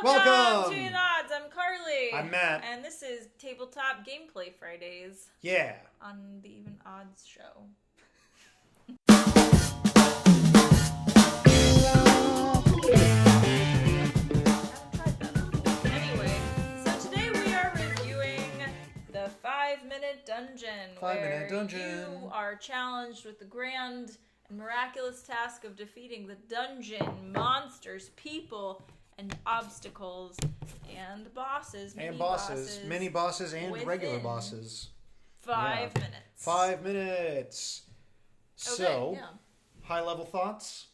Welcome to Welcome! Even Odds. I'm Carly. I'm Matt. And this is Tabletop Gameplay Fridays Yeah. on the Even Odds show. Anyway, so today we are reviewing the 5-Minute Dungeon. 5-Minute Dungeon. You are challenged with the grand and miraculous task of defeating the dungeon, monsters, people, and obstacles, and bosses. And bosses. Mini bosses and regular within bosses. 5 minutes. 5 minutes. So, yeah. high level thoughts?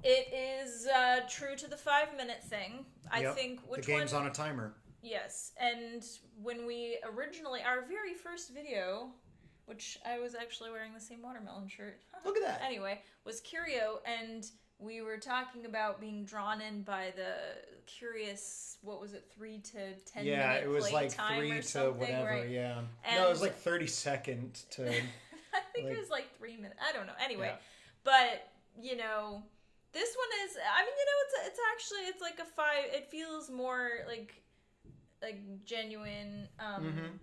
It is true to the 5-minute thing. I Yep. think The game's on a timer. Yes, and when we originally, our very first video, which I was actually wearing the same watermelon shirt. Look at that. Anyway, was Curio, and we were talking about being drawn in by the curious, what was it, 3 to 10 Yeah, minute it was play like time 3 or to something, whatever, right? yeah. And No, it was like 30-second to... I think like- it was like 3 minutes. I don't know. Anyway, Yeah. but you know, this one is. I mean, you know, it's actually it's like a 5. It feels more like genuine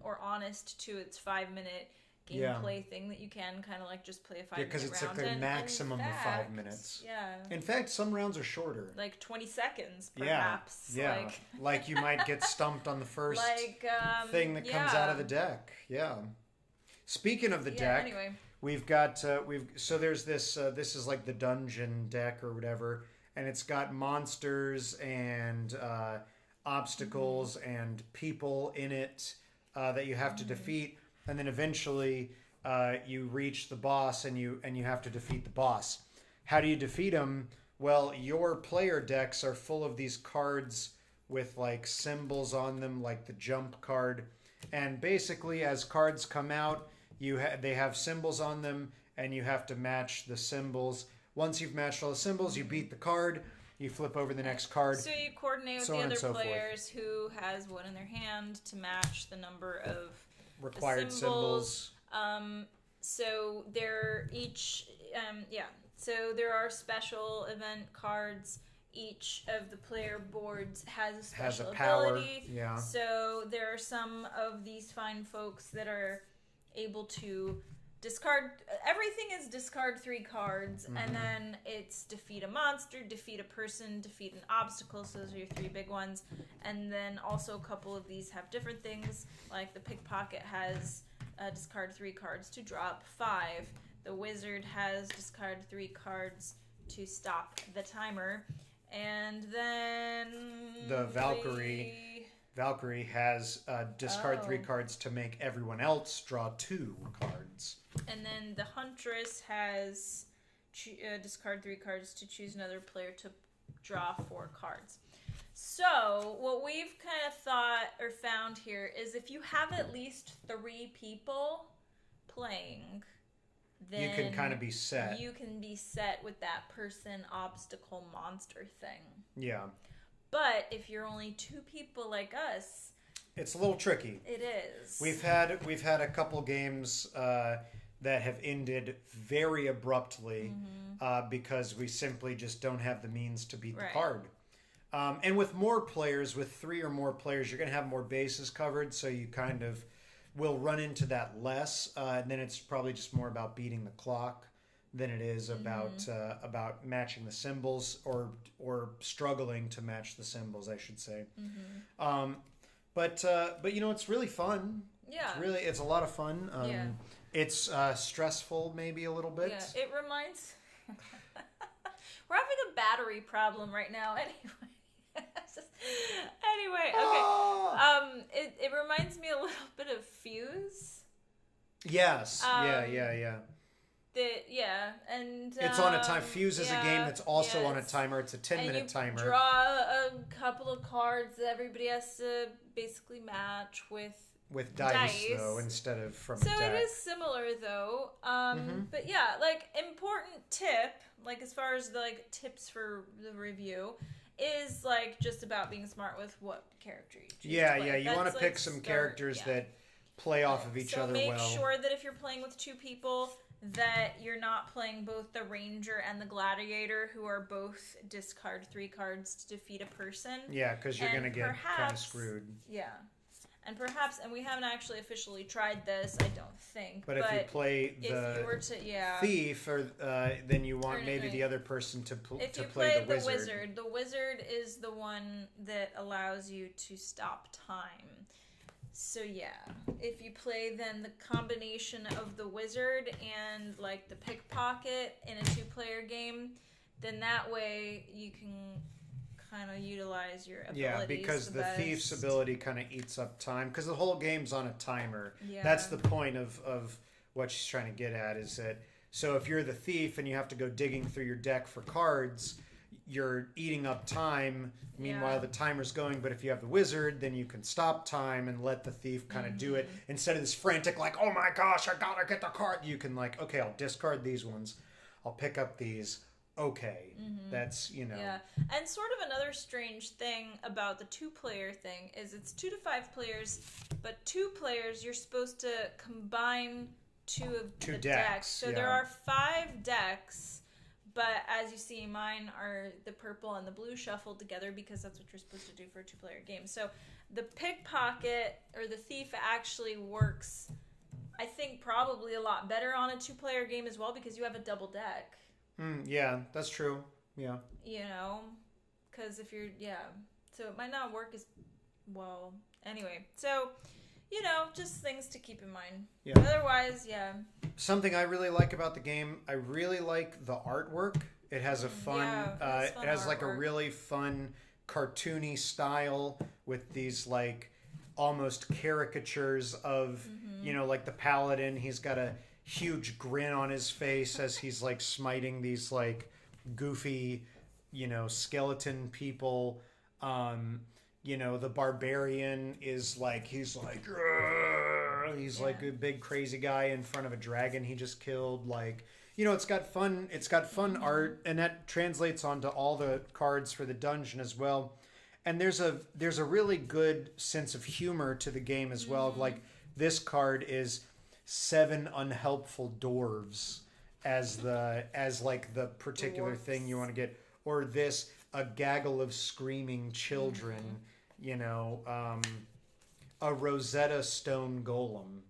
or honest to its 5-minute gameplay thing that you can kind of like just play a 5-minute round. because it's like the maximum of 5 minutes. Yeah. In fact, some rounds are shorter. Like 20 seconds, perhaps. Yeah. Like you might get stumped on the first thing that comes out of the deck. Yeah. Speaking of the deck, anyway. we've got so there's this this is like the dungeon deck or whatever, and it's got monsters and obstacles and people in it that you have to defeat, and then eventually you reach the boss and you have to defeat the boss. How do you defeat him? Well, your player decks are full of these cards with like symbols on them, like the jump card, and basically as cards come out, they have symbols on them, and you have to match the symbols. Once you've matched all the symbols, you beat the card. You flip over the next card. So you coordinate with so the on and other so forth. players who has one in their hand to match the number of Required the symbols. So they're each so there are special event cards. Each of the player boards has a special power. ability. Yeah. So there are some of these fine folks that are able to discard. Everything is discard 3 cards, and then it's defeat a monster, defeat a person, defeat an obstacle. So those are your 3 big ones. And then also a couple of these have different things. Like the pickpocket has discard 3 cards to drop 5. The wizard has discard 3 cards to stop the timer. And then The Valkyrie has discard 3 cards to make everyone else draw 2 cards. And then the Huntress has discard 3 cards to choose another player to draw 4 cards. So what we've kind of thought or found here is if you have at least 3 people playing, then You can kind of be set. You can be set with that person, obstacle, monster thing. Yeah. But if you're only 2 people like us, It's a little tricky. it is. We've had a couple games that have ended very abruptly because we simply just don't have the means to beat the card. And with more players, with 3 or more players, you're going to have more bases covered, so you kind of will run into that less. And then it's probably just more about beating the clock than it is about matching the symbols or struggling to match the symbols, I should say. But you know, it's really fun. Yeah. It's a lot of fun. It's stressful maybe a little bit. Yeah, it reminds... We're having a battery problem right now anyway. Anyway, okay. It reminds me a little bit of Fuse. Yes. Yeah. And it's on a time. Fuse is a game that's also on a timer. It's a 10-minute and you timer. Draw a couple of cards that everybody has to basically match with dice though, instead of from a deck. So it is similar though. But yeah, like important tip, like as far as the like tips for the review, is like just about being smart with what character you choose to play. You want to pick some characters that play off of each other well. So make sure that if you're playing with 2 people, that you're not playing both the ranger and the gladiator, who are both discard 3 cards to defeat a person. Yeah, because you're And going to get kind of perhaps- screwed. Yeah. And perhaps, and we haven't actually officially tried this, I don't think. But if you play if the you were to, thief, or then you want Or- maybe the other person to if to you play play the wizard. the wizard is the one that allows you to stop time. So yeah, if you play then the combination of the wizard and like the pickpocket in a 2-player game, then that way you can kind of utilize your abilities. Yeah, because the best. thief's ability kind of eats up time, because the whole game's on a timer. Yeah. That's the point of what she's trying to get at, is that so if you're the thief and you have to go digging through your deck for cards, you're eating up time. Meanwhile, Yeah. the timer's going. But if you have the wizard, then you can stop time and let the thief kind of do it. Instead of this frantic, like, oh my gosh, I gotta get the card. You can like, okay, I'll discard these ones. I'll pick up these. Okay. That's, Yeah, and sort of another strange thing about the 2-player thing is it's 2 to 5 players, but 2 players you're supposed to combine 2 of Two the decks, So yeah. there are 5 decks, but as you see, mine are the purple and the blue shuffled together because that's what you're supposed to do for a 2-player game. So the pickpocket or the thief actually works, I think, probably a lot better on a 2-player game as well because you have a double deck. yeah, that's true. Yeah. You know, because if you're, so it might not work as well. Anyway, so, just things to keep in mind. Yeah. Otherwise, Something I really like about the game, I really like the artwork. It has a fun, it has fun like a artwork. really fun cartoony style with these like almost caricatures of, like the paladin. He's got a huge grin on his face as he's like smiting these like goofy, skeleton people. The barbarian is like, he's like a big crazy guy in front of a dragon he just killed. Like, it's got fun art, and that translates onto all the cards for the dungeon as well. And there's a really good sense of humor to the game as well. Like, this card is 7 unhelpful dwarves as like the particular thing you want to get, or this a gaggle of screaming children, a Rosetta Stone golem,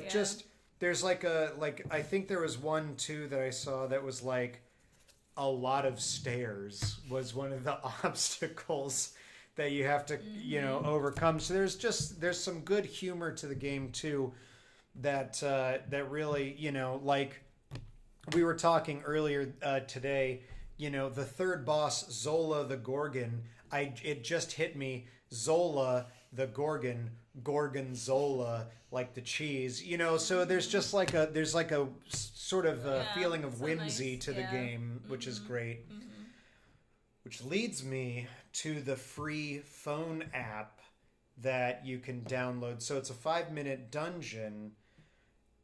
just there's I think there was one too that I saw that was like a lot of stairs was one of the obstacles that you have to overcome. So there's some good humor to the game too, that really, like we were talking earlier today, the third boss, Zola the Gorgon, it just hit me, Zola the Gorgon, Gorgonzola, like the cheese, so there's just like a sort of a feeling of so whimsy nice, to the game, which is great. Which leads me to the free phone app that you can download. So it's a 5-minute dungeon.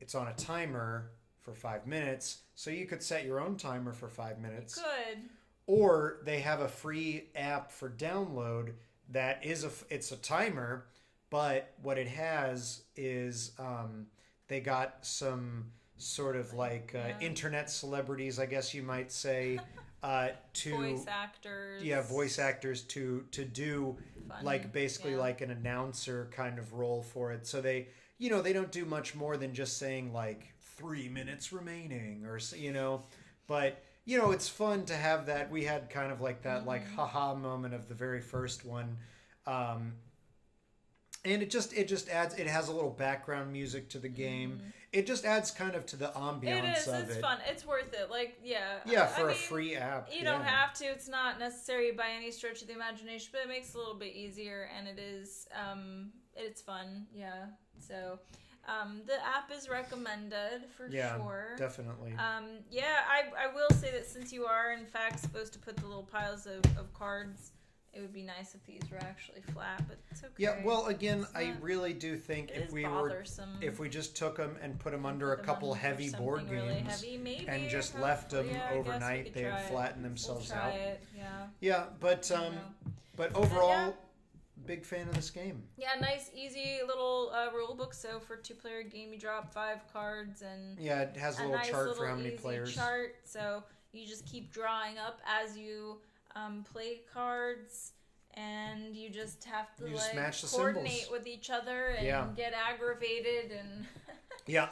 It's on a timer for 5 minutes. So you could set your own timer for 5 minutes. good. Or they have a free app for download that is it's a timer, but what it has is they got some sort of like internet celebrities, I guess you might say, to Voice actors. Yeah, voice actors to do Fun, like basically yeah. like an announcer kind of role for it. So they they don't do much more than just saying like 3 minutes remaining or but it's fun to have that. We had kind of like that like haha moment of the very first one. And it just adds, it has a little background music to the game. It just adds kind of to the ambiance of it. It's fun. It's worth it. Like, Yeah, for a free app. You don't have to. It's not necessary by any stretch of the imagination, but it makes it a little bit easier, and it is, it's fun. Yeah. So, the app is recommended for sure. Definitely. I will say that since you are in fact supposed to put the little piles of cards, it would be nice if these were actually flat, but it's okay. Yeah, well, again, I really do think if we just took them and put them under a couple heavy board games and just left them overnight, they'd flatten themselves out. It. Yeah, but overall, big fan of this game. Yeah, nice, easy little rule book. So for 2-player game, you drop 5 cards and Yeah, it has a little nice chart little for how many easy players. chart. So you just keep drawing up as you play cards, and you just have to You just match the coordinate symbols. with each other and get aggravated and. Yeah,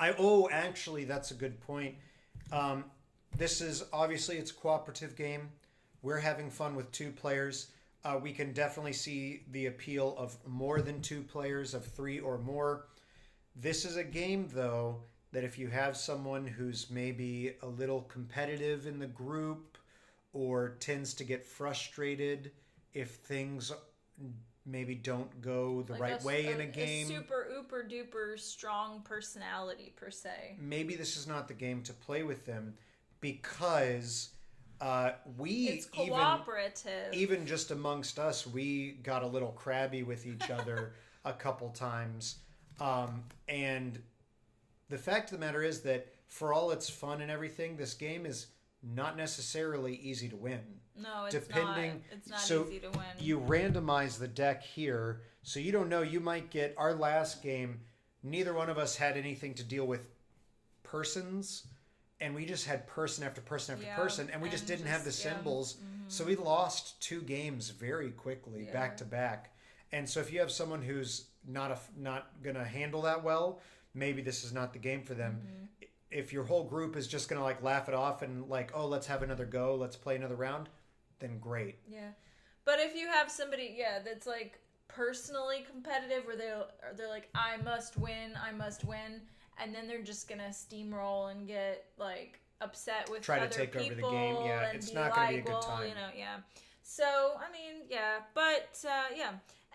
actually, that's a good point. This is obviously it's a cooperative game. We're having fun with 2 players. We can definitely see the appeal of more than 2 players, of 3 or more. This is a game, though, that if you have someone who's maybe a little competitive in the group or tends to get frustrated if things maybe don't go the right way in a game. A super ooper duper strong personality per se. Maybe this is not the game to play with them because it's cooperative. even just amongst us, we got a little crabby with each other a couple times. And the fact of the matter is that for all its fun and everything, this game is not necessarily easy to win. No, it's not. It's not easy to win. You randomize the deck here, so you don't know. You might get our last game. Neither one of us had anything to deal with persons, and we just had person after person after person, and we just didn't have the symbols. Mm-hmm. So we lost 2 games very quickly, back to back. And so if you have someone who's not gonna handle that well, maybe this is not the game for them. Mm-hmm. If your whole group is just gonna laugh it off and oh, let's have another go, let's play another round, then great. Yeah, but if you have somebody that's personally competitive, where they're like, I must win, and then they're just gonna steamroll and get upset with try other to take people over the game. Yeah, and it's not gonna be a good time. So I mean,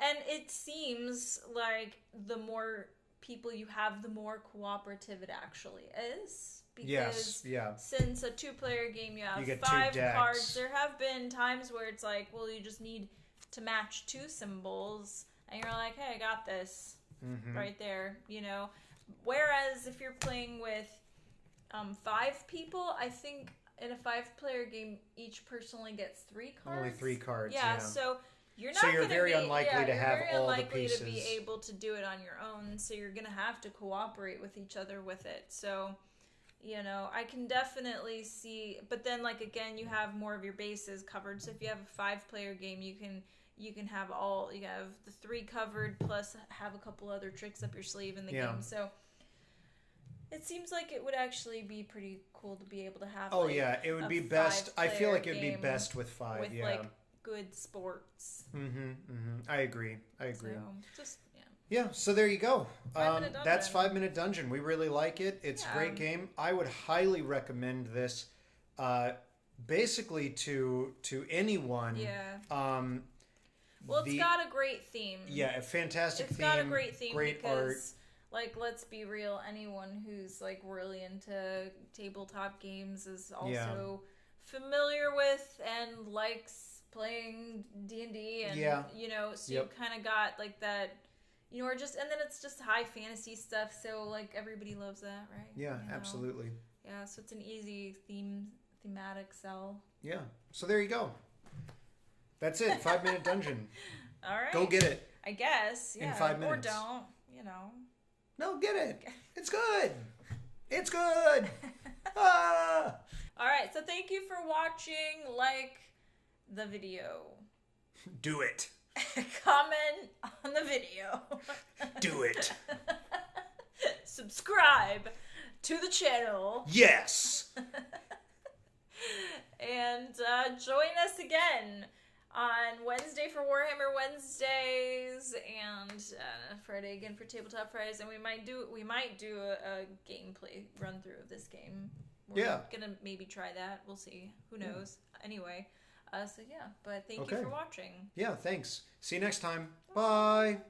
and it seems like the more people you have, the more cooperative it actually is. Because since a 2-player game, you have 5 cards. There have been times where it's you just need to match 2 symbols, and you're like, hey, I got this right there, Whereas if you're playing with 5 people, I think in a 5-player game, each person only gets 3 cards. Only 3 cards. Yeah. So you're not. So you're very unlikely to have all the pieces. To be able to do it on your own. So you're gonna have to cooperate with each other with it. So, I can definitely see. But then, again, you have more of your bases covered. So if you have a 5-player game, you can have the 3 covered plus have a couple other tricks up your sleeve in the game. So it seems like it would actually be pretty cool to be able to have. Oh it would be best. I feel like it would be best with 5. With good sports. I agree. So, just so there you go. 5-Minute Dungeon. That's 5-Minute Dungeon. We really like it. It's a great game. I would highly recommend this basically to anyone. Well, it's got a great theme. Yeah, a fantastic theme. It's got a great theme. Great because, art. Let's be real, anyone who's really into tabletop games is also familiar with and likes playing D&D and so you kind of got that, or just, and then it's just high fantasy stuff, so everybody loves that, right? Yeah, absolutely. Yeah, so it's an easy thematic sell. Yeah, so there you go. That's it. 5-Minute Dungeon. All right, go get it. I guess in 5 minutes, or don't. No, get it. It's good. It's good. All right, so thank you for watching. The video. Do it. Comment on the video. Do it. Subscribe to the channel. Yes. And join us again on Wednesday for Warhammer Wednesdays and Friday again for Tabletop Fridays, and we might do a gameplay run through of this game. We're gonna maybe try that. We'll see. Who knows? Anyway. But thank you for watching. Yeah, thanks. See you next time. Bye.